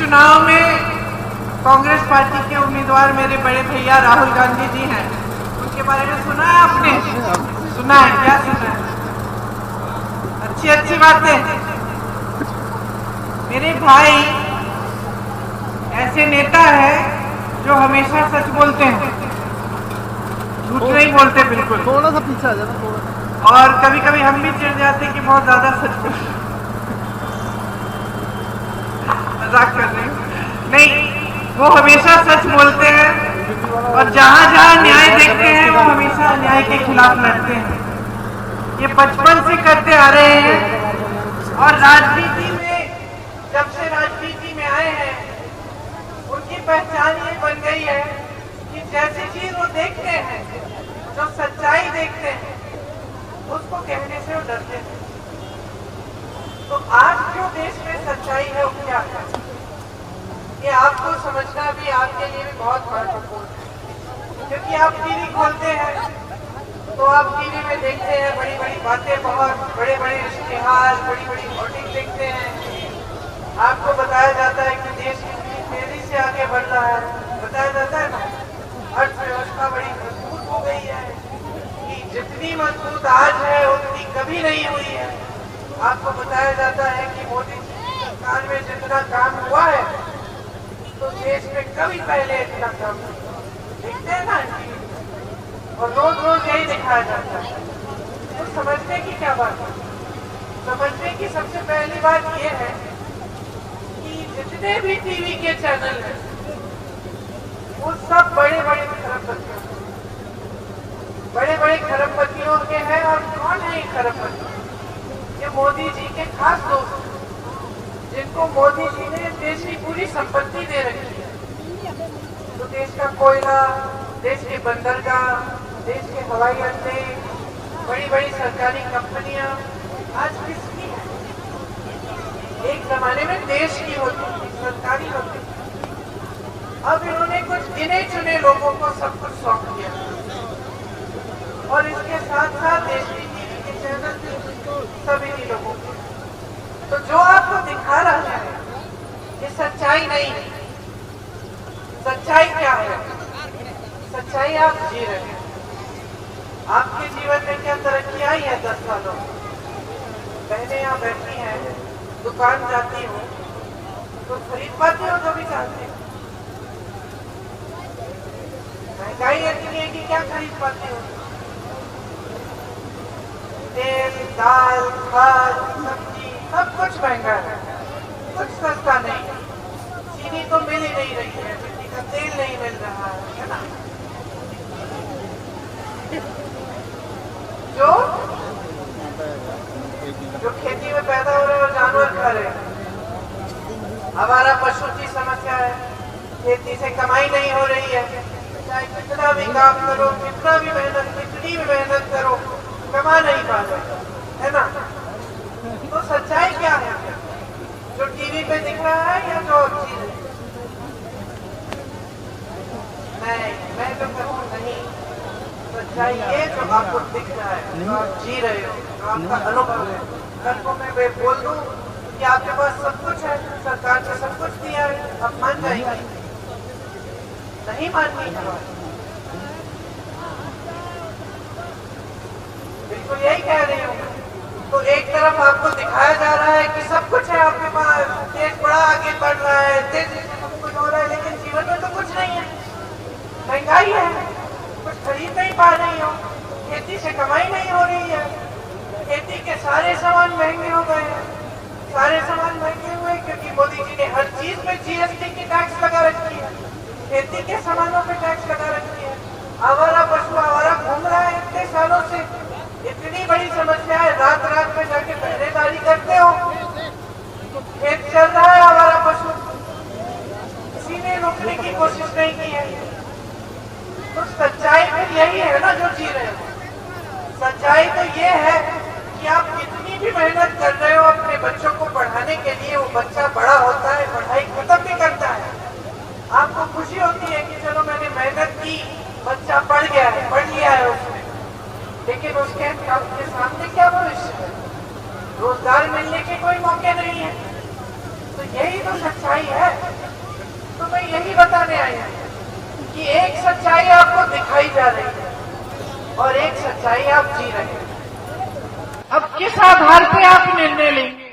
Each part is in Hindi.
चुनाव में कांग्रेस पार्टी के उम्मीदवार मेरे बड़े भैया राहुल गांधी जी हैं। उनके बारे में सुना है आपने? सुना है? क्या सुना है? अच्छी अच्छी बातें। मेरे भाई ऐसे नेता है जो हमेशा सच बोलते हैं, झूठ नहीं बोलते बिल्कुल। थोड़ा सा पीछे आ जाना थोड़ा। और कभी कभी हम भी चिढ़ जाते हैं कि बहुत ज्यादा सच बोलते। मजाक कर रहे हैं। नहीं, वो हमेशा सच बोलते हैं और जहां जहां न्याय देखते हैं वो हमेशा अन्याय के खिलाफ लड़ते हैं। ये बचपन से करते आ रहे हैं और राजनीति में, जब से राजनीति में आए हैं, उनकी पहचान ये बन गई है कि जैसी चीज वो देखते हैं, जो सच्चाई देखते हैं, उसको कहने से वो डरते हैं। तो आज जो देश में सच्चाई है वो क्या है, ये आपको समझना भी आपके लिए भी बहुत महत्वपूर्ण है। क्योंकि आप टीवी खोलते हैं तो आप टीवी में देखते हैं बड़ी बड़ी बातें, बहुत बड़े बड़े इश्तिहार, बड़ी बड़ी वोटिंग देखते हैं। आपको बताया जाता है कि देश कितनी तेजी से आगे बढ़ रहा है, बताया जाता है ना, अर्थव्यवस्था बड़ी मजबूत हो गई है, कि जितनी मजबूत आज है उतनी कभी नहीं हुई है। आपको बताया जाता है कि मोदी सरकार में जितना काम हुआ है तो देश में कभी पहले इतना काम देखते हैं ना, और रोज रोज यही दिखाया जाता है। तो समझने की क्या बात है? समझने की सबसे पहली बात यह है कि जितने भी टीवी के चैनल हैं वो सब बड़े बड़े खरबपतियों, बड़े बड़े खरबपतियों के हैं। और कौन है ये खरबपति? ये मोदी जी के खास दोस्त, जिनको मोदी जी ने देश की पूरी संपत्ति दे रखी है। तो देश का कोयला, देश के बंदरगाह, देश के हवाई अड्डे, बड़ी बड़ी सरकारी कंपनियां आज किसकी है? एक जमाने में देश की होती थी, सरकारी होती थी। अब इन्होंने कुछ गिने चुने लोगों को सब कुछ सौंप दिया और इसके साथ साथ देश की टीवी के चैनल सभी लोगों को। तो जो आपको दिखा रहा है ये सच्चाई नहीं है। सच्चाई क्या है? सच्चाई आप जी रहे हैं। आपके जीवन में क्या तरक्की आई है 10 सालों में? पहले यहाँ बैठी हैं, दुकान जाती हो तो खरीद पाती हो जो भी चाहते हो। महंगाई इतनी है कि क्या खरीद पाती हो? तेल, दाल, खाद, सब्जी सब कुछ महंगा है, कुछ सस्ता नहीं है। चीनी तो मिल ही नहीं रही है, मिट्टी का तेल नहीं मिल रहा है ना? जो खेती में पैदा हो रहे हैं और जानवर खा रहे हैं। हमारा पशु की समस्या है, खेती से कमाई नहीं हो रही है। चाहे कितना भी काम करो, कितना भी मेहनत, कितनी भी मेहनत करो, कमा नहीं पा रहे, है ना? तो सच्चाई क्या है? जो टीवी पे दिख रहा है या जो चीज? नहीं, मैं तो कहूँ नहीं। सच्चाई ये जो आपको दिख रहा है, जो आप जी रहे हो, जो आपका अनुभव है। कल को मैं बोल दूं कि आपके पास सब कुछ है, सरकार ने सब कुछ दिया है, आप मान जाएंगे? नहीं माननी है। बिल्कुल यही कह रही हूँ। तो एक तरफ आपको दिखाया जा रहा है कि सब कुछ है आपके पास, देश बड़ा आगे बढ़ रहा है, देश से सब कुछ हो रहा है, लेकिन जीवन में तो कुछ नहीं है। महंगाई है, कुछ खरीद नहीं पा रही हो, खेती से कमाई नहीं हो रही है, खेती के सारे सामान महंगे हो गए हैं। सारे सामान महंगे हुए क्योंकि मोदी जी ने हर चीज में जीएसटी की टैक्स लगा रखी है, खेती के सामानों पे टैक्स लगा रखी है। आवारा पशु आवारा घूम रहा है इतने सालों से, इतनी बड़ी समस्या है। रात रात में जाके पहरेदारी करते हो, खेत चल रहा है, आवारा पशु, किसी ने रोकने की कोशिश नहीं की है। तो सच्चाई फिर यही है ना जो जी रहे हो। सच्चाई तो ये है कि आप कितनी भी मेहनत कर रहे हो अपने बच्चों को पढ़ाने के लिए, वो बच्चा बड़ा होता है, पढ़ाई खत्म भी करता है, आपको खुशी होती है कि चलो मैंने मेहनत की, बच्चा पढ़ गया है, पढ़ लिया है उसने, लेकिन उसके सामने क्या भविष्य है? रोजगार मिलने के कोई मौके नहीं है। तो यही तो सच्चाई है। है, तो मैं यही बताने आई हूं कि एक सच्चाई आपको दिखाई जा रही है और एक सच्चाई आप जी रहे हैं। अब किस आधार पे आप निर्णय लेंगे?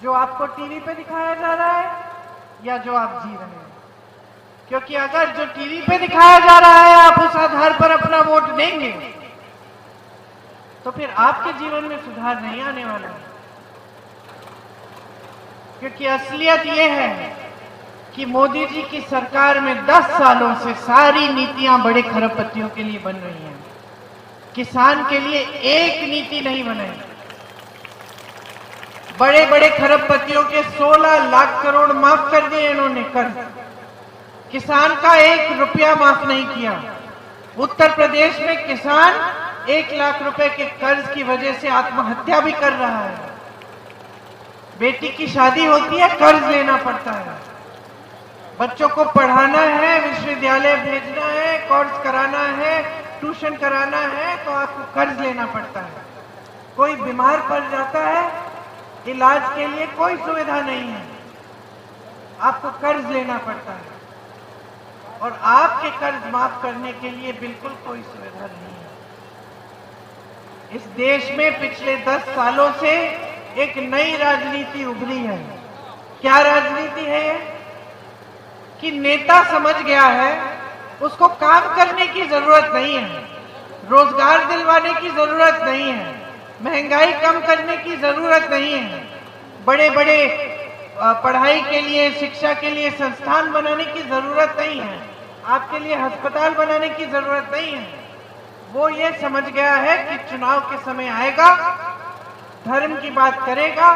जो आपको टीवी पे दिखाया जा रहा है या जो आप जी रहे हैं? क्योंकि अगर जो टीवी पे दिखाया जा रहा है आप उस आधार पर अपना वोट देंगे तो फिर आपके जीवन में सुधार नहीं आने वाला है। क्योंकि असलियत यह है कि मोदी जी की सरकार में 10 सालों से सारी नीतियां बड़े खरबपतियों के लिए बन रही हैं। किसान के लिए एक नीति नहीं बनाई। बड़े बड़े खरबपतियों के 16 लाख करोड़ माफ कर दिए इन्होंने कर्ज। किसान का 1 रुपया माफ नहीं किया। उत्तर प्रदेश में किसान 1 लाख रुपए के कर्ज की वजह से आत्महत्या भी कर रहा है। बेटी की शादी होती है, कर्ज लेना पड़ता है। बच्चों को पढ़ाना है, विश्वविद्यालय भेजना है, कोर्स कराना है, ट्यूशन कराना है, तो आपको कर्ज लेना पड़ता है। कोई बीमार पड़ जाता है, इलाज के लिए कोई सुविधा नहीं है, आपको कर्ज लेना पड़ता है। और आपके कर्ज माफ करने के लिए बिल्कुल कोई सुविधा नहीं है। इस देश में पिछले 10 सालों से एक नई राजनीति उभरी है। क्या राजनीति है ये? कि नेता समझ गया है उसको काम करने की जरूरत नहीं है, रोजगार दिलवाने की जरूरत नहीं है, महंगाई कम करने की जरूरत नहीं है, बड़े बड़े पढ़ाई के लिए, शिक्षा के लिए संस्थान बनाने की जरूरत नहीं है, आपके लिए अस्पताल बनाने की जरूरत नहीं है। वो ये समझ गया है कि चुनाव के समय आएगा, धर्म की बात करेगा,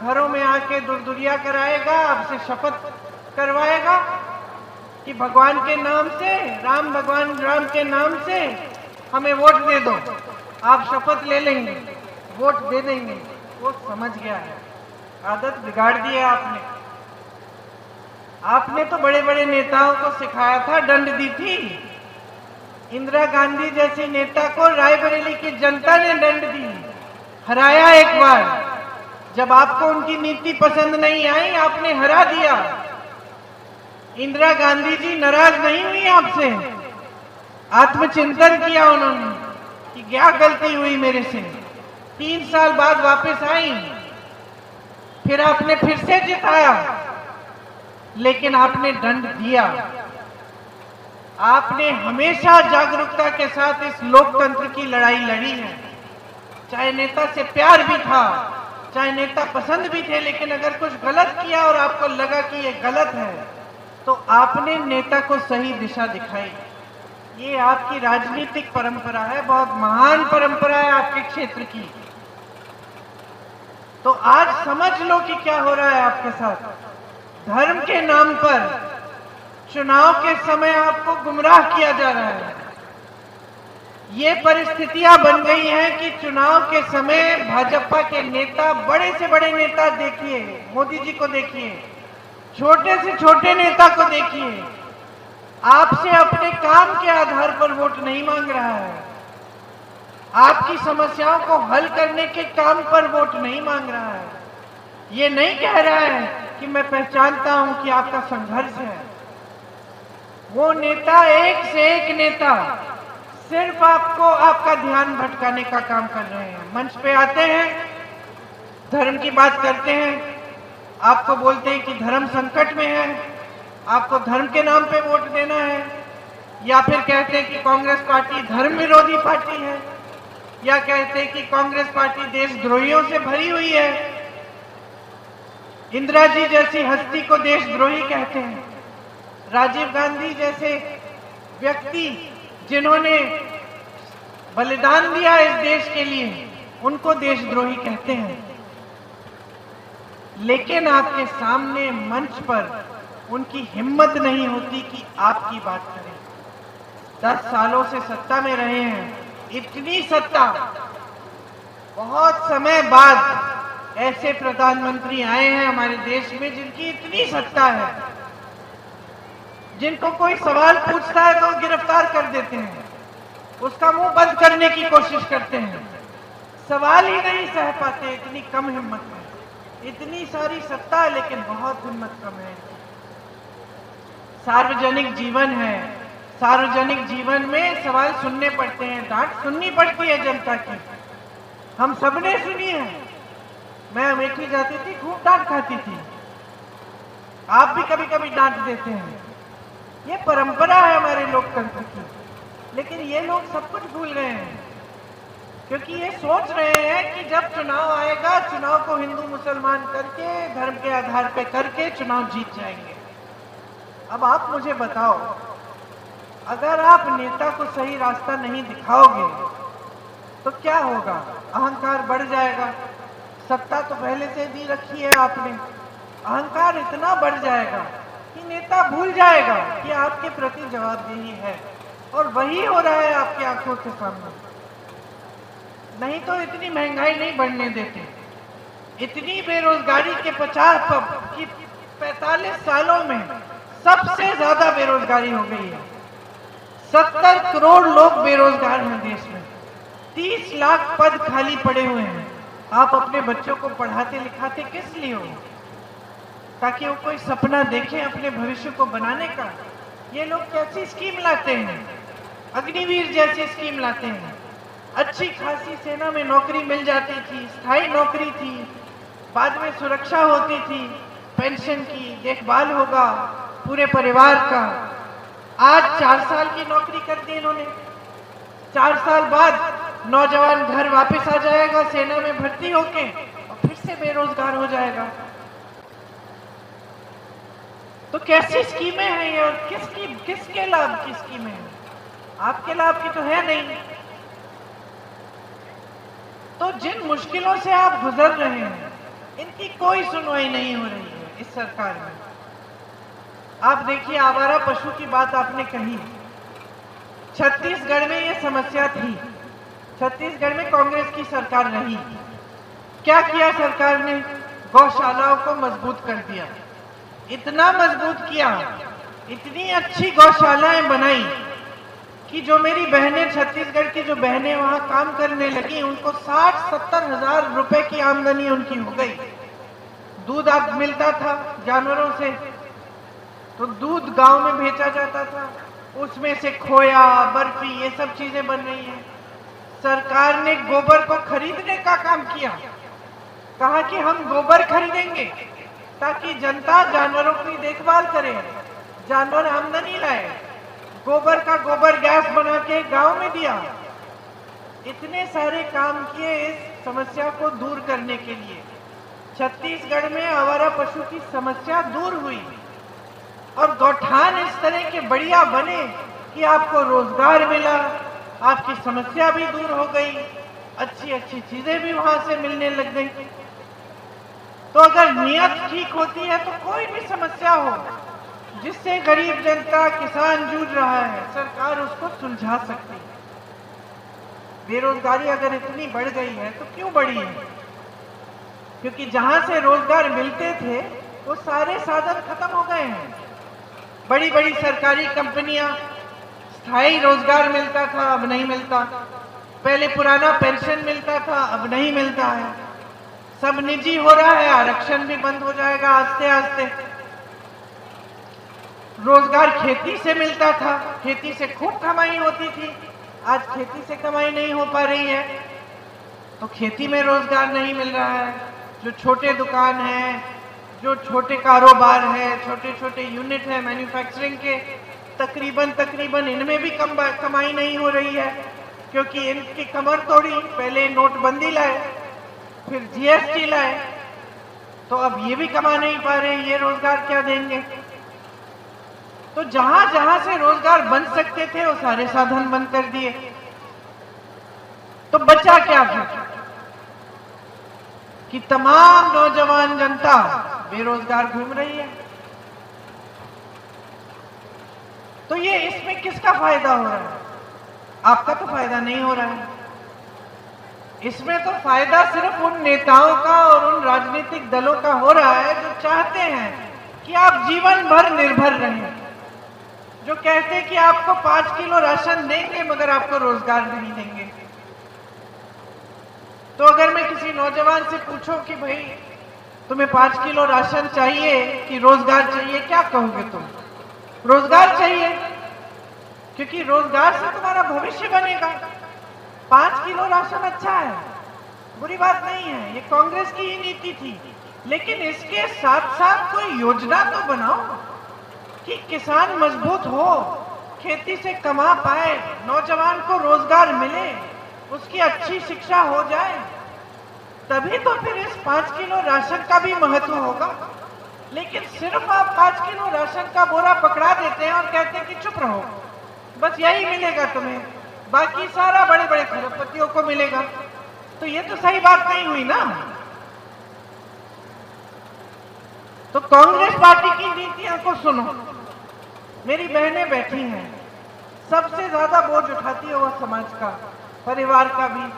घरों में आके दुर्दुरिया कराएगा, आपसे शपथ करवाएगा कि भगवान के नाम से, भगवान राम के नाम से हमें वोट दे दो, आप शपथ ले लेंगे, वोट दे देंगे। वो समझ गया है, आदत बिगाड़ दी है आपने। आपने तो बड़े बड़े नेताओं को सिखाया था, दंड दी थी। इंदिरा गांधी जैसी नेता को रायबरेली की जनता ने दंड दी, हराया एक बार। जब आपको उनकी नीति पसंद नहीं आई, आपने हरा दिया। इंदिरा गांधी जी नाराज नहीं हुई आपसे, आत्मचिंतन किया उन्होंने कि क्या गलती हुई मेरे से। 3 साल बाद वापस आई, फिर आपने फिर से जिताया, लेकिन आपने दंड दिया। आपने हमेशा जागरूकता के साथ इस लोकतंत्र की लड़ाई लड़ी है। चाहे नेता से प्यार भी था, चाहे नेता पसंद भी थे, लेकिन अगर कुछ गलत किया और आपको लगा कि ये गलत है तो आपने नेता को सही दिशा दिखाई। ये आपकी राजनीतिक परंपरा है, बहुत महान परंपरा है आपके क्षेत्र की। तो आज समझ लो कि क्या हो रहा है आपके साथ। धर्म के नाम पर चुनाव के समय आपको गुमराह किया जा रहा है। ये परिस्थितियां बन गई हैं कि चुनाव के समय भाजपा के नेता, बड़े से बड़े नेता देखिए, मोदी जी को देखिए, छोटे से छोटे नेता को देखिए, आपसे अपने काम के आधार पर वोट नहीं मांग रहा है, आपकी समस्याओं को हल करने के काम पर वोट नहीं मांग रहा है। ये नहीं कह रहा है कि मैं पहचानता हूं कि आपका संघर्ष है। वो नेता, एक से एक नेता, सिर्फ आपको, आपका ध्यान भटकाने का काम कर रहे हैं। मंच पे आते हैं, धर्म की बात करते हैं, आपको बोलते हैं कि धर्म संकट में है, आपको धर्म के नाम पे वोट देना है, या फिर कहते हैं कि कांग्रेस पार्टी धर्म विरोधी पार्टी है, या कहते हैं कि कांग्रेस पार्टी देशद्रोहियों से भरी हुई है। इंदिरा जी जैसी हस्ती को देशद्रोही कहते हैं। राजीव गांधी जैसे व्यक्ति जिन्होंने बलिदान दिया इस देश के लिए, उनको देशद्रोही कहते हैं। लेकिन आपके सामने मंच पर उनकी हिम्मत नहीं होती कि आपकी बात करें। 10 सालों से सत्ता में रहे हैं, इतनी सत्ता, बहुत समय बाद ऐसे प्रधानमंत्री आए हैं हमारे देश में जिनकी इतनी सत्ता है, जिनको कोई सवाल पूछता है तो गिरफ्तार कर देते हैं, उसका मुंह बंद करने की कोशिश करते हैं, सवाल ही नहीं सह पाते, इतनी कम हिम्मत है। इतनी सारी सत्ता है लेकिन बहुत हिम्मत कम है। सार्वजनिक जीवन है, सार्वजनिक जीवन में सवाल सुनने पड़ते हैं, डांट सुननी पड़ती है जनता की। हम सबने सुनी है। मैं अमेठी जाती थी, खूब डांट खाती थी। आप भी कभी कभी डांट देते हैं। ये परंपरा है हमारे लोकतंत्र की। लेकिन ये लोग सब कुछ भूल गए हैं, क्योंकि ये सोच रहे हैं कि जब चुनाव आएगा, चुनाव को हिंदू मुसलमान करके, धर्म के आधार पे करके चुनाव जीत जाएंगे। अब आप मुझे बताओ, अगर आप नेता को सही रास्ता नहीं दिखाओगे तो क्या होगा? अहंकार बढ़ जाएगा। सत्ता तो पहले से दी रखी है आपने, अहंकार इतना बढ़ जाएगा कि नेता भूल जाएगा कि आपके प्रति जवाबदेही है, और वही हो रहा है आपकी आंखों के सामने। नहीं तो इतनी महंगाई नहीं बढ़ने देते। इतनी बेरोजगारी के 45 सालों में सबसे ज्यादा बेरोजगारी हो गई है। 70 करोड़ लोग बेरोजगार हैं देश में। 30 लाख पद खाली पड़े हुए हैं। आप अपने बच्चों को पढ़ाते लिखाते किस लिए हो? ताकि वो कोई सपना देखें अपने भविष्य को बनाने का। ये लोग कैसी स्कीम लाते हैं? अग्निवीर जैसी स्कीम लाते हैं। अच्छी खासी सेना में नौकरी मिल जाती थी, स्थायी नौकरी थी, बाद में सुरक्षा होती थी, पेंशन की देखभाल होगा पूरे परिवार का। आज 4 साल की नौकरी कर दी इन्होंने। 4 साल बाद नौजवान घर वापस आ जाएगा सेना में भर्ती होके, और फिर से बेरोजगार हो जाएगा। तो कैसी स्कीमें हैं ये, और किसके लाभ की स्कीमें हैं? आपके लाभ की तो है नहीं। तो जिन मुश्किलों से आप गुजर रहे हैं, इनकी कोई सुनवाई नहीं हो रही है इस सरकार में। आप देखिए, आवारा पशु की बात आपने कही। छत्तीसगढ़ में ये समस्या थी। छत्तीसगढ़ में कांग्रेस की सरकार रही। क्या किया सरकार ने? गौशालाओं को मजबूत कर दिया। इतना मजबूत किया, इतनी अच्छी गौशालाएं बनाई कि जो मेरी बहनें, छत्तीसगढ़ की जो बहनें वहां काम करने लगी, उनको 60-70 हजार रुपए की आमदनी उनकी हो गई। दूध आप मिलता था जानवरों से, तो दूध गांव में बेचा जाता था, उसमें से खोया, बर्फी, ये सब चीजें बन रही हैं। सरकार ने गोबर को खरीदने का काम किया। कहा कि हम गोबर खरीदेंगे ताकि जनता जानवरों की देखभाल करे, जानवर आमदनी लाए। गोबर का गोबर गैस बना के गांव में दिया। इतने सारे काम किए इस समस्या को दूर करने के लिए। छत्तीसगढ़ में आवारा पशु की समस्या दूर हुई, और गौठान इस तरह के बढ़िया बने कि आपको रोजगार मिला, आपकी समस्या भी दूर हो गई, अच्छी अच्छी चीजें भी वहां से मिलने लग गई। तो अगर नियत ठीक होती है तो कोई भी समस्या हो जिससे गरीब जनता, किसान जूझ रहा है, सरकार उसको सुलझा सकती है। बेरोजगारी अगर इतनी बढ़ गई है तो क्यों बढ़ी है? क्योंकि जहां से रोजगार मिलते थे वो सारे साधन खत्म हो गए हैं। बड़ी बड़ी सरकारी कंपनियां, स्थायी रोजगार मिलता था, अब नहीं मिलता। पहले पुराना पेंशन मिलता था, अब नहीं मिलता है। सब निजी हो रहा है, आरक्षण भी बंद हो जाएगा आस्ते आस्ते। रोजगार खेती से मिलता था, खेती से खूब कमाई होती थी, आज खेती से कमाई नहीं हो पा रही है, तो खेती में रोजगार नहीं मिल रहा है। जो छोटे दुकान हैं, जो छोटे कारोबार है, छोटे छोटे यूनिट है मैन्युफैक्चरिंग के, तकरीबन इनमें भी कमाई नहीं हो रही है, क्योंकि इनकी कमर तोड़ी। पहले नोटबंदी लाए, फिर जीएसटी लाए, तो अब ये भी कमा नहीं पा रहे, ये रोजगार क्या देंगे? तो जहां जहां से रोजगार बन सकते थे वो सारे साधन बंद कर दिए। तो बचा क्या फिर? कि तमाम नौजवान जनता बेरोजगार घूम रही है। तो ये इसमें किसका फायदा हो रहा है? आपका तो फायदा नहीं हो रहा है। इसमें तो फायदा सिर्फ उन नेताओं का और उन राजनीतिक दलों का हो रहा है जो चाहते हैं कि आप जीवन भर निर्भर रहें, जो कहते हैं कि आपको 5 किलो राशन देंगे मगर आपको रोजगार नहीं देंगे। तो अगर मैं किसी नौजवान से पूछूं कि भाई तुम्हें 5 किलो राशन चाहिए कि रोजगार चाहिए? क्या कहोगे तुम? रोजगार चाहिए, क्योंकि रोजगार से तुम्हारा भविष्य बनेगा। 5 किलो राशन अच्छा है, बुरी बात नहीं है, ये कांग्रेस की ही नीति थी। लेकिन इसके साथ साथ कोई योजना तो बनाओ कि किसान मजबूत हो, खेती से कमा पाए, नौजवान को रोजगार मिले, उसकी अच्छी शिक्षा हो जाए, तभी तो फिर इस 5 किलो राशन का भी महत्व होगा। लेकिन सिर्फ आप 5 किलो राशन का बोरा पकड़ा देते हैं और कहते हैं कि चुप रहो, बस यही मिलेगा तुम्हें, बाकी सारा बड़े बड़े खरबपतियों को मिलेगा। तो ये तो सही बात नहीं हुई ना। तो कांग्रेस पार्टी की नीतियों को सुनो। मेरी बहनें बैठी हैं, सबसे ज्यादा बोझ उठाती है वो समाज का, परिवार का भी।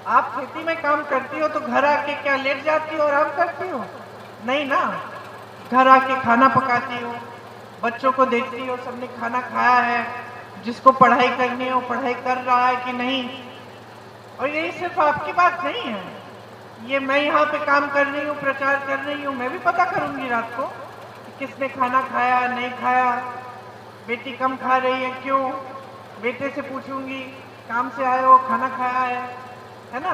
आप खेती में काम करती हो तो घर आके क्या लेट जाती हो, आराम करती हो? नहीं ना, घर आके खाना पकाती हो, बच्चों को देखती हो सबने खाना खाया है, जिसको पढ़ाई करनी है वो पढ़ाई कर रहा है कि नहीं। और यही सिर्फ आपकी बात नहीं है, ये मैं यहाँ पे काम कर रही हूँ, प्रचार कर रही हूँ, मैं भी पता करूंगी रात को कि किसने खाना खाया नहीं खाया, बेटी कम खा रही है क्यों, बेटे से पूछूंगी काम से आए हो खाना खाया है ना।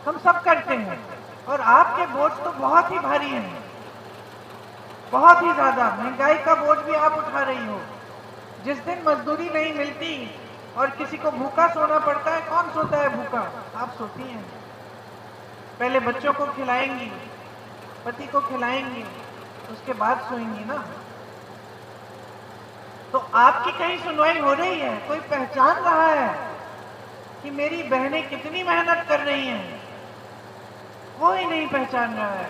हम सब करते हैं। और आपके बोझ तो बहुत ही भारी हैं, बहुत ही ज्यादा। महंगाई का बोझ भी आप उठा रही हो। जिस दिन मजदूरी नहीं मिलती और किसी को भूखा सोना पड़ता है, कौन सोता है भूखा? आप सोती हैं। पहले बच्चों को खिलाएंगी, पति को खिलाएंगी, उसके बाद सोएंगी ना। तो आपकी कहीं सुनवाई हो रही है? कोई पहचान रहा है कि मेरी बहनें कितनी मेहनत कर रही हैं? कोई नहीं पहचान रहा है।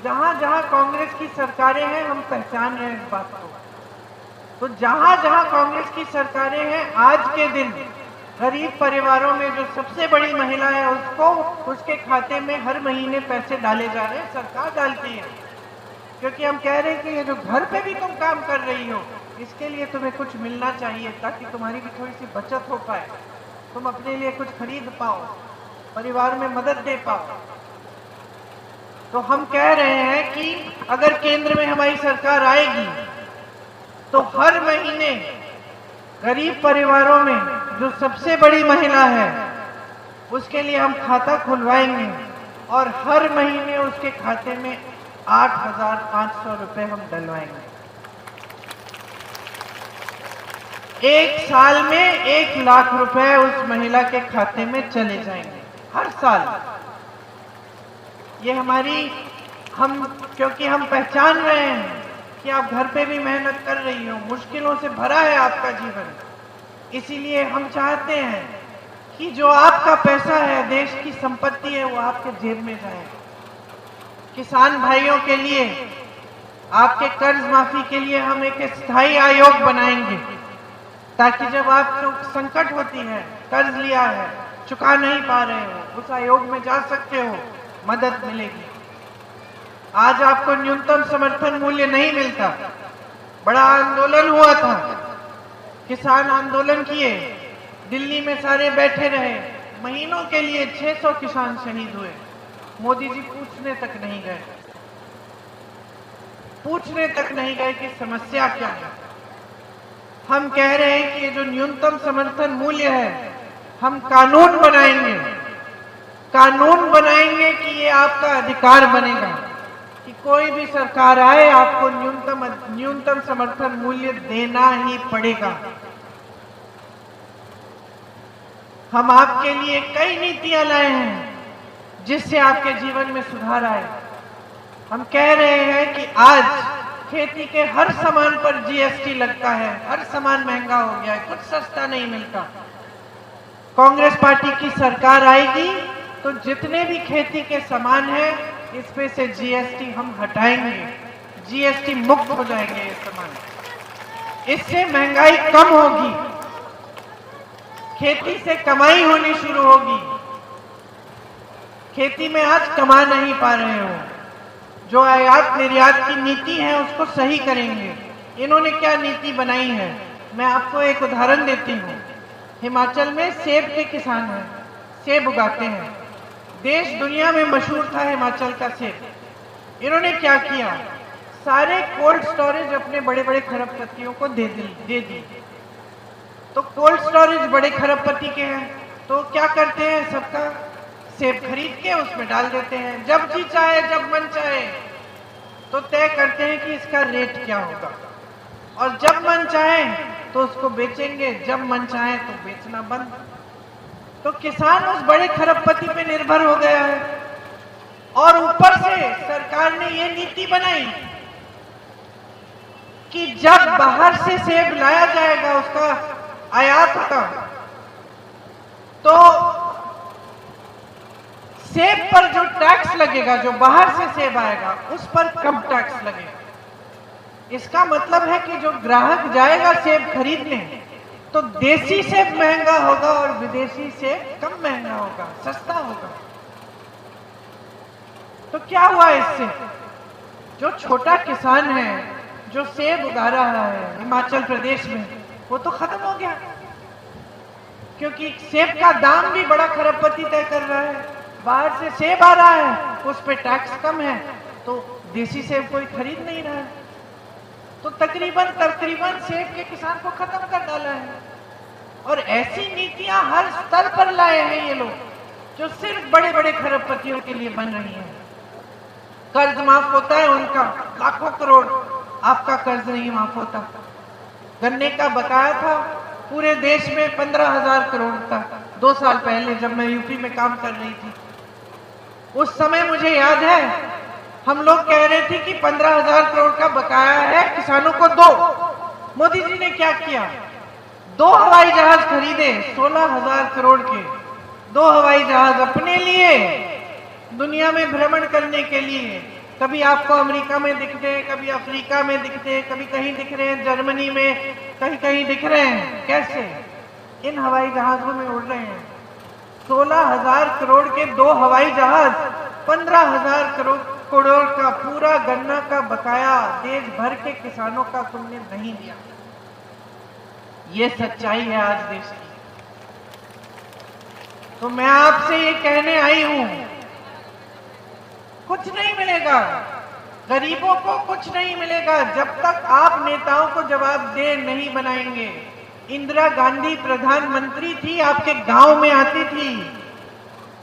जहां जहां कांग्रेस की सरकारें हैं, हम पहचान रहे हैं इस बात को। तो जहां जहां कांग्रेस की सरकारें हैं, आज के दिन गरीब परिवारों में जो सबसे बड़ी महिला है उसको, उसके खाते में हर महीने पैसे डाले जा रहे हैं, सरकार डालती है। क्योंकि हम कह रहे हैं कि ये जो घर पे भी तुम काम कर रही हो, इसके लिए तुम्हें कुछ मिलना चाहिए, ताकि तुम्हारी भी थोड़ी सी बचत हो पाए, तुम अपने लिए कुछ खरीद पाओ, परिवार में मदद दे पाओ। तो हम कह रहे हैं कि अगर केंद्र में हमारी सरकार आएगी तो हर महीने गरीब परिवारों में जो सबसे बड़ी महिला है उसके लिए हम खाता खुलवाएंगे और हर महीने उसके खाते में 8,500 रुपए हम डलवाएंगे। एक साल में 1 लाख रुपए उस महिला के खाते में चले जाएंगे हर साल। ये हमारी, क्योंकि हम पहचान रहे हैं कि आप घर पे भी मेहनत कर रही हो, मुश्किलों से भरा है आपका जीवन, इसीलिए हम चाहते हैं कि जो आपका पैसा है, देश की संपत्ति है, वो आपके जेब में जाए। किसान भाइयों के लिए, आपके कर्ज माफी के लिए हम एक स्थायी आयोग बनाएंगे, ताकि जब आपको संकट होती है, कर्ज लिया है, चुका नहीं पा रहे हो, उस आयोग में जा सकते हो, मदद मिलेगी। आज आपको न्यूनतम समर्थन मूल्य नहीं मिलता, बड़ा आंदोलन हुआ था, किसान आंदोलन किए, दिल्ली में सारे बैठे रहे, महीनों के लिए 600 किसान शहीद हुए। मोदी जी पूछने तक नहीं गए, पूछने तक नहीं गए कि समस्या क्या है। हम कह रहे हैं कि ये जो न्यूनतम समर्थन मूल्य है, हम कानून बनाएंगे, कानून बनाएंगे कि ये आपका अधिकार बनेगा कि कोई भी सरकार आए, आपको न्यूनतम समर्थन मूल्य देना ही पड़ेगा। हम आपके लिए कई नीतियां लाए हैं जिससे आपके जीवन में सुधार आए। हम कह रहे हैं कि आज खेती के हर सामान पर जीएसटी लगता है, हर सामान महंगा हो गया है, कुछ सस्ता नहीं मिलता। कांग्रेस पार्टी की सरकार आएगी तो जितने भी खेती के सामान हैं, इसमें से जीएसटी हम हटाएंगे, जीएसटी मुक्त हो जाएंगे ये सामान। इससे महंगाई कम होगी, खेती से कमाई होनी शुरू होगी। खेती में आज कमा नहीं पा रहे हो, जो आयात निर्यात की नीति है उसको सही करेंगे। इन्होंने क्या नीति बनाई है, मैं आपको एक उदाहरण देती हूँ। हिमाचल में सेब के किसान हैं, सेब उगाते हैं, देश दुनिया में मशहूर था हिमाचल का सेब। इन्होंने क्या किया, सारे कोल्ड स्टोरेज अपने बड़े बड़े खरबपतियों को दे दी। तो कोल्ड स्टोरेज बड़े खरबपति के हैं, तो क्या करते हैं, सबका सेब खरीद के उसमें डाल देते हैं। जब जी चाहे, जब मन चाहे तो तय करते हैं कि इसका रेट क्या होगा, और जब मन चाहे तो उसको बेचेंगे, जब मन चाहे तो बेचना बंद। तो किसान उस बड़े खरबपति पे निर्भर हो गया है। और ऊपर से सरकार ने ये नीति बनाई कि जब बाहर से सेब लाया जाएगा, उसका आयात होगा, तो सेब पर जो टैक्स लगेगा, जो बाहर से सेब आएगा उस पर कम टैक्स लगेगा। इसका मतलब है कि जो ग्राहक जाएगा सेब खरीदने, तो देसी सेब महंगा होगा और विदेशी सेब कम महंगा होगा, सस्ता होगा। तो क्या हुआ इससे, जो छोटा किसान है, जो सेब उगा रहा है हिमाचल प्रदेश में, वो तो खत्म हो गया, क्योंकि सेब का दाम भी बड़ा खरबपति तय कर रहा है। बाहर से सेब आ रहा है, उस पे टैक्स कम है, तो देसी सेब कोई खरीद नहीं रहा है। तो तकरीबन सेब के किसान को खत्म कर डाला है। और ऐसी नीतियां हर स्तर पर लाए हैं ये लोग, जो सिर्फ बड़े बड़े खरबपतियों के लिए बन रही हैं। कर्ज माफ होता है उनका लाखों करोड़, आपका कर्ज नहीं माफ होता। गन्ने का बकाया था पूरे देश में 15,000 करोड़ का 2 साल पहले, जब मैं यूपी में काम कर रही थी। उस समय मुझे याद है, हम लोग कह रहे थे कि 15,000 करोड़ का बकाया है, किसानों को दो। मोदी जी ने क्या किया, 2 हवाई जहाज खरीदे 16,000 करोड़ के। 2 हवाई जहाज अपने लिए, दुनिया में भ्रमण करने के लिए। कभी आपको अमेरिका में दिखते हैं, कभी अफ्रीका में दिखते हैं, कभी कहीं दिख रहे हैं, जर्मनी में कहीं कहीं दिख रहे हैं। कैसे, इन हवाई जहाजों में उड़ रहे हैं। 16,000 करोड़ के 2 हवाई जहाज, 15,000 करोड़ का पूरा गन्ना का बकाया देश भर के किसानों का तुमने नहीं दिया। ये सच्चाई है आज देश की। तो मैं आपसे ये कहने आई हूं, कुछ नहीं मिलेगा, गरीबों को कुछ नहीं मिलेगा जब तक आप नेताओं को जवाबदेह नहीं बनाएंगे। इंदिरा गांधी प्रधानमंत्री थी, आपके गांव में आती थी,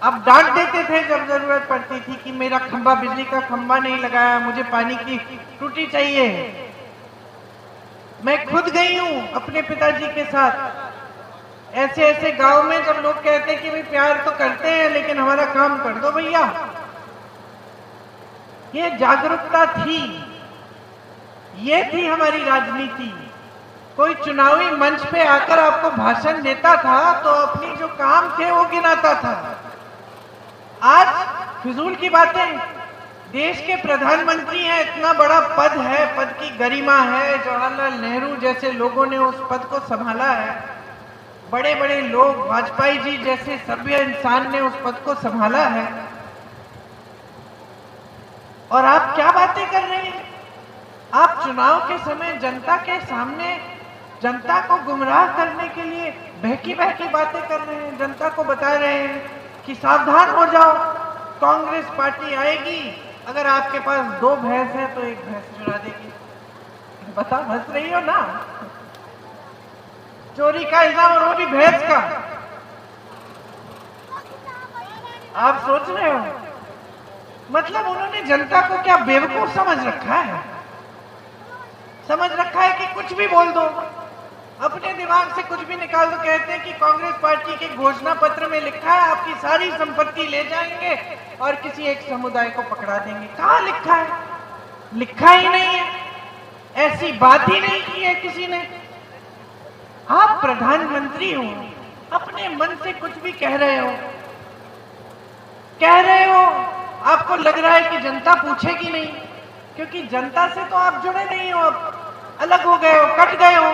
आप डांट देते थे जब जरूरत पड़ती थी कि मेरा खंबा, बिजली का खंबा नहीं लगाया, मुझे पानी की टूटी चाहिए। मैं खुद गई हूं अपने पिताजी के साथ ऐसे ऐसे गांव में, जब लोग कहते कि भाई प्यार तो करते हैं लेकिन हमारा काम कर दो भैया। ये जागरूकता थी, ये थी हमारी राजनीति। कोई चुनावी मंच पे आकर आपको भाषण देता था तो अपनी जो काम थे वो गिनाता था। आज फिजूल की बातें, देश के प्रधानमंत्री हैं, इतना बड़ा पद है, पद की गरिमा है। जवाहरलाल नेहरू जैसे लोगों ने उस पद को संभाला है, बड़े बड़े लोग, वाजपेयी जी जैसे सभ्य इंसान ने उस पद को संभाला है। और आप क्या बातें कर रहे हैं, आप चुनाव के समय जनता के सामने जनता को गुमराह करने के लिए बहकी बहकी बातें कर रहे हैं। जनता को बता रहे हैं कि सावधान हो जाओ, कांग्रेस पार्टी आएगी, अगर आपके पास 2 भैंस है तो 1 भैंस चुरा देगी। बता, हंस रही हो ना, चोरी का इल्जाम, और वो भी भैंस का। आप सोच रहे हो, मतलब उन्होंने जनता को क्या बेवकूफ समझ रखा है? समझ रखा है कि कुछ भी बोल दो, अपने दिमाग से कुछ भी निकाल दो। कहते हैं कि कांग्रेस पार्टी के घोषणा पत्र में लिखा है आपकी सारी संपत्ति ले जाएंगे और किसी एक समुदाय को पकड़ा देंगे। कहाँ लिखा है? लिखा ही नहीं है, ऐसी बात ही नहीं की है किसी ने। आप प्रधानमंत्री हो, अपने मन से कुछ भी कह रहे हो, आपको लग रहा है कि जनता पूछेगी नहीं, क्योंकि जनता से तो आप जुड़े नहीं हो, अब अलग हो गए हो, कट गए हो।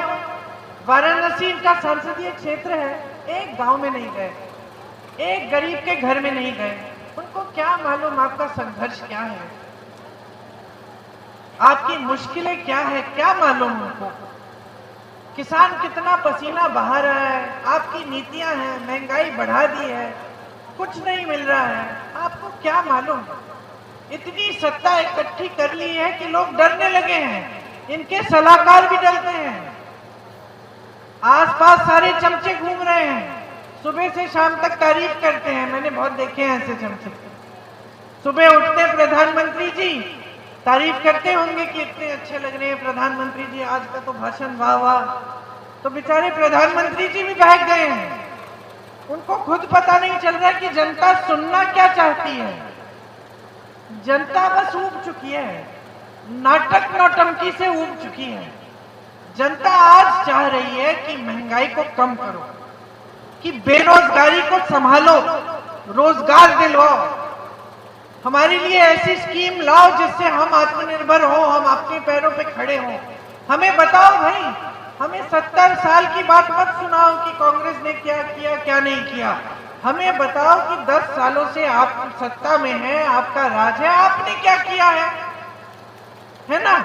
वाराणसी का संसदीय क्षेत्र है, एक गांव में नहीं गए, एक गरीब के घर में नहीं गए। उनको क्या मालूम आपका संघर्ष क्या है, आपकी मुश्किलें क्या है, क्या मालूम उनको? किसान कितना पसीना बहा रहा है, आपकी नीतियां हैं, महंगाई बढ़ा दी है, कुछ नहीं मिल रहा है, आपको क्या मालूम? इतनी सत्ता इकट्ठी कर ली है कि लोग डरने लगे हैं। इनके सलाहकार भी डरते हैं। आसपास सारे चमचे घूम रहे हैं, सुबह से शाम तक तारीफ करते हैं। मैंने बहुत देखे हैं ऐसे चमचे। सुबह उठते प्रधानमंत्री जी तारीफ करते होंगे कि इतने अच्छे लग रहे हैं प्रधानमंत्री जी, आज का तो भाषण वाह वाह। तो बेचारे प्रधानमंत्री जी भी भाग गए हैं। उनको खुद पता नहीं चल रहा कि जनता सुनना क्या चाहती है। जनता बस ऊब चुकी है, नाटक नौटंकी से ऊब चुकी है। जनता आज चाह रही है कि महंगाई को कम करो, कि बेरोजगारी को संभालो, रोजगार दिलवाओ, हमारे लिए ऐसी स्कीम लाओ जिससे हम आत्मनिर्भर हो, हम अपने पैरों पे खड़े हों। हमें बताओ भाई, हमें 70 साल की बात मत सुनाओ कि कांग्रेस ने क्या किया क्या नहीं किया। हमें बताओ कि 10 सालों से आप सत्ता में हैं, आपका राज है, आपने क्या किया है ना।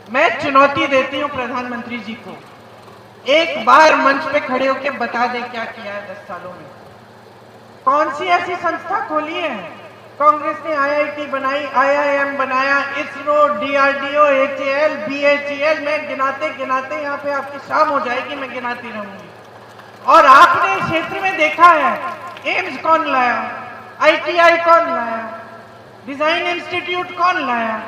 मैं चुनौती देती हूं प्रधानमंत्री जी को, एक बार मंच पे खड़े होकर बता दे क्या किया है 10 सालों में। कौन सी ऐसी संस्था खोली है? कांग्रेस ने IIT बनाई, IIM बनाया, इसरो, DRDO, HAL, BHEL, मैं गिनाते गिनाते यहाँ पे आपकी शाम हो जाएगी, मैं गिनाती रहूंगी। और आपने इस क्षेत्र में देखा है, एम्स कौन लाया, ITI कौन लाया, डिजाइन इंस्टीट्यूट कौन लाया,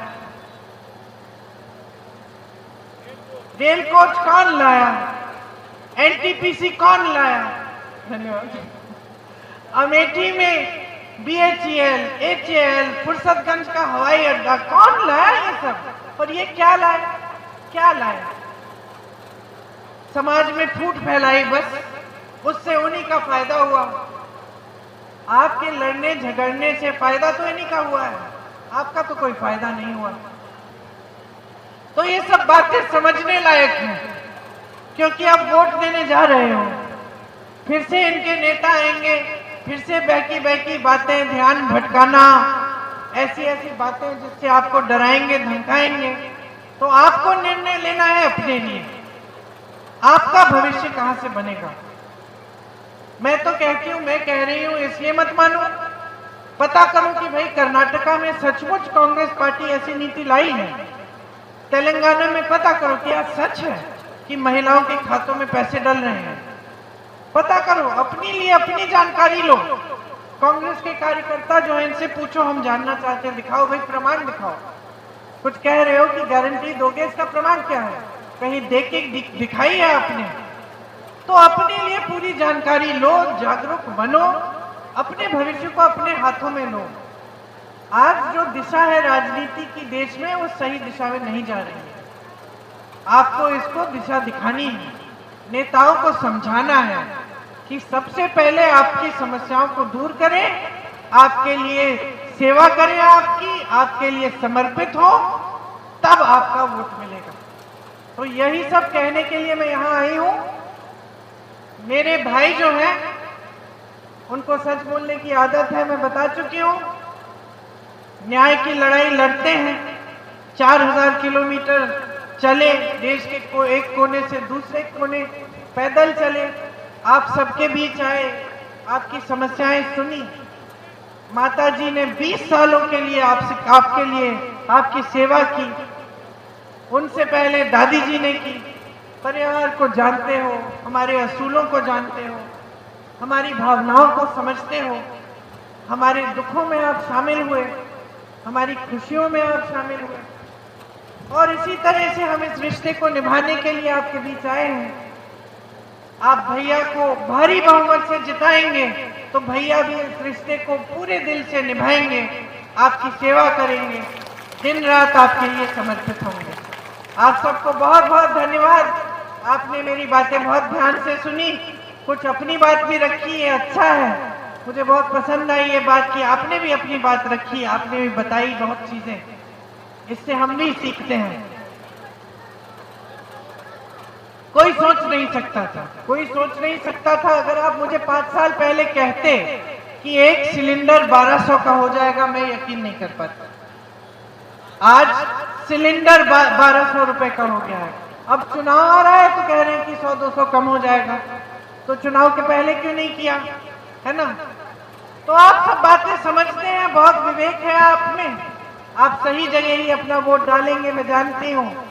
रेल कोच कौन लाया, NTPC कौन लाया। धन्यवाद। अमेठी में BHEL, HAL, फुर्सतगंज का हवाई अड्डा कौन लाया ये सब। और ये क्या लाया, क्या लाया? समाज में फूट फैलाई, बस उससे उन्हीं का फायदा हुआ। आपके लड़ने झगड़ने से फायदा तो इन्हीं का हुआ है, आपका तो कोई फायदा नहीं हुआ। तो ये सब बातें समझने लायक हैं, क्योंकि आप वोट देने जा रहे हो, फिर से इनके नेता आएंगे, फिर से बहकी बहकी बातें, ध्यान भटकाना, ऐसी ऐसी बातें जिससे आपको डराएंगे धमकाएंगे। तो आपको निर्णय लेना है अपने लिए, आपका भविष्य कहां से बनेगा। मैं तो कहती हूं, मैं कह रही हूं, इसलिए मत मानो, पता करो कि भाई कर्नाटका में सचमुच कांग्रेस पार्टी ऐसी नीति लाई है। तेलंगाना में पता करो क्या सच है कि महिलाओं के खातों में पैसे डल रहे हैं। पता करो, अपने लिए अपनी जानकारी लो। कांग्रेस के कार्यकर्ता जो है, इनसे पूछो, हम जानना चाहते हैं, दिखाओ भाई, प्रमाण दिखाओ। कुछ कह रहे हो कि गारंटी दोगे, इसका प्रमाण क्या है? कहीं देख के दिखाई है आपने? तो अपने लिए पूरी जानकारी लो, जागरूक बनो, अपने भविष्य को अपने हाथों में लो। आज जो दिशा है राजनीति की देश में, वो सही दिशा में नहीं जा रही है। आपको इसको दिशा दिखानी है, नेताओं को समझाना है कि सबसे पहले आपकी समस्याओं को दूर करें, आपके लिए सेवा करें, आपके लिए समर्पित हो, तब आपका वोट मिलेगा। तो यही सब कहने के लिए मैं यहां आई हूं। मेरे भाई जो हैं, उनको सच बोलने की आदत है, मैं बता चुकी हूं। न्याय की लड़ाई लड़ते हैं, 4000 किलोमीटर चले, देश के एक कोने से दूसरे कोने पैदल चले, आप सबके बीच आए, आपकी समस्याएं सुनी। माता जी ने 20 सालों के लिए आपके लिए आपकी सेवा की, उनसे पहले दादी जी ने की। परिवार को जानते हो, हमारे असूलों को जानते हो, हमारी भावनाओं को समझते हो, हमारे दुखों में आप शामिल हुए, हमारी खुशियों में आप शामिल हुए, और इसी तरह से हम इस रिश्ते को निभाने के लिए आपके बीच आए हैं। आप भैया को भारी बहुमत से जिताएंगे तो भैया भी इस रिश्ते को पूरे दिल से निभाएंगे, आपकी सेवा करेंगे, दिन रात आपके लिए समर्पित होंगे। आप सबको बहुत बहुत धन्यवाद। आपने मेरी बातें बहुत ध्यान से सुनी, कुछ अपनी बात भी रखी है, अच्छा है। मुझे बहुत पसंद आई ये बात कि आपने भी अपनी बात रखी, आपने भी बताई बहुत चीजें, इससे हम भी सीखते हैं। कोई सोच नहीं सकता था, कोई सोच नहीं सकता था। अगर आप मुझे 5 साल पहले कहते कि एक सिलेंडर 1200 का हो जाएगा, मैं यकीन नहीं कर पाता। आज सिलेंडर 1200 रुपए का हो गया है। अब चुनाव आ रहा है तो कह रहे हैं कि 100-200 कम हो जाएगा। तो चुनाव के पहले क्यों नहीं किया, है ना? तो आप सब बातें समझते हैं, बहुत विवेक है आप में, आप सही जगह ही अपना वोट डालेंगे, मैं जानती हूँ।